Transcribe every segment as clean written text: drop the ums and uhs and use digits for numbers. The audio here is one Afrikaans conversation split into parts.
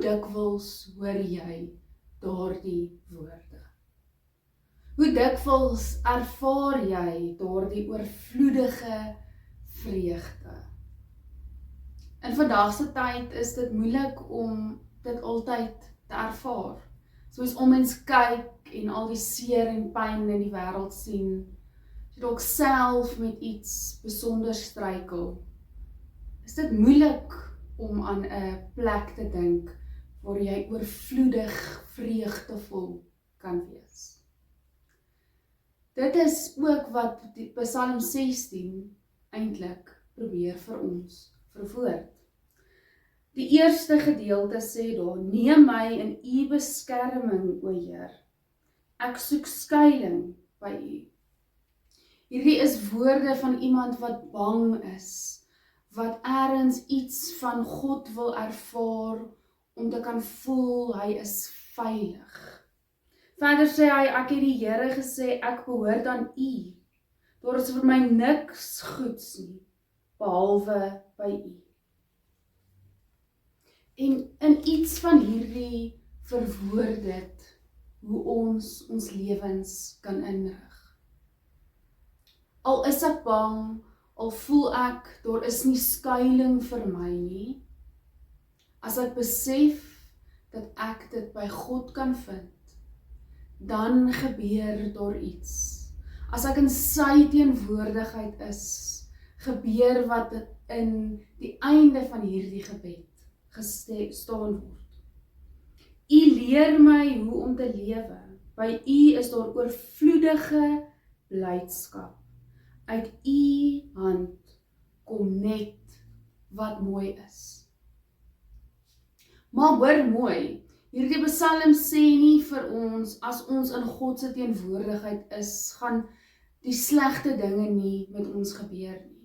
dikwels hoor jy daardie woorde? Hoe dikwels ervaar jy daardie oorvloedige vreugde? In vandag se tyd is dit moeilik om dit altyd te ervaar. Soos om mens kyk en al die seer en pyn in die wêreld sien, as jy dalk self met iets besonder struikel, is dit moeilik om aan 'n plek te dink waar jy oorvloedig vreugdevol kan wees. Dit is ook wat die Psalm 16 eintlik probeer vir ons verwoord. Die eerste gedeelte sê daar, neem my in u beskerming, o Heer. Ek soek skuiling by u. Hierdie is woorde van iemand wat bang is, wat ergens iets van God wil ervaar, om te kan voel hy is veilig. Verder sê hy, ek het die Here gesê, ek behoort aan u. Daar is vir my niks goeds nie, behalwe by u. En in iets van hierdie verwoord dit, hoe ons lewens kan inrig. Al is ek bang, al voel ek, daar is nie skuiling vir my nie, as ek besef dat ek dit by God kan vind, dan gebeur daar iets. As ek in sy teenwoordigheid is, gebeur wat in die einde van hierdie gebed gestaan word. U leer my hoe om te lewe. By u is daar oorvloedige blydskap. Uit u hand kom net wat mooi is. Maar hoor mooi, hierdie Psalm sê nie vir ons, as ons in God se teenwoordigheid is, gaan die slegte dinge nie met ons gebeur nie.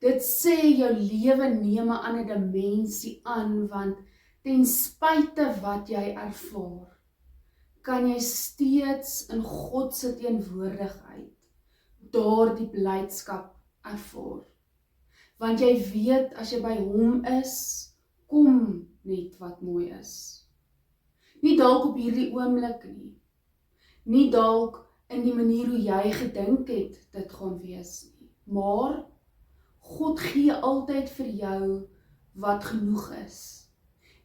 Dit sê jou lewe neem 'n ander dimensie aan, want ten spyte wat jy ervaar, kan jy steeds in God se teenwoordigheid daardie blydskap ervaar. Want jy weet, as jy by hom is, kom net wat mooi is. Nie dalk op hierdie oomblik nie. Nie dalk in die manier hoe jy gedink het dit gaan wees nie. Maar God gee altyd vir jou wat genoeg is.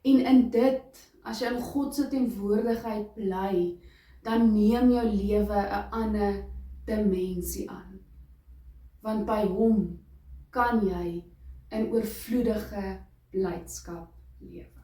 En in dit, as jy in God se teenwoordigheid bly, dan neem jou lewe 'n ander dimensie aan. Want by hom kan jy in oorvloedige blydskap leef.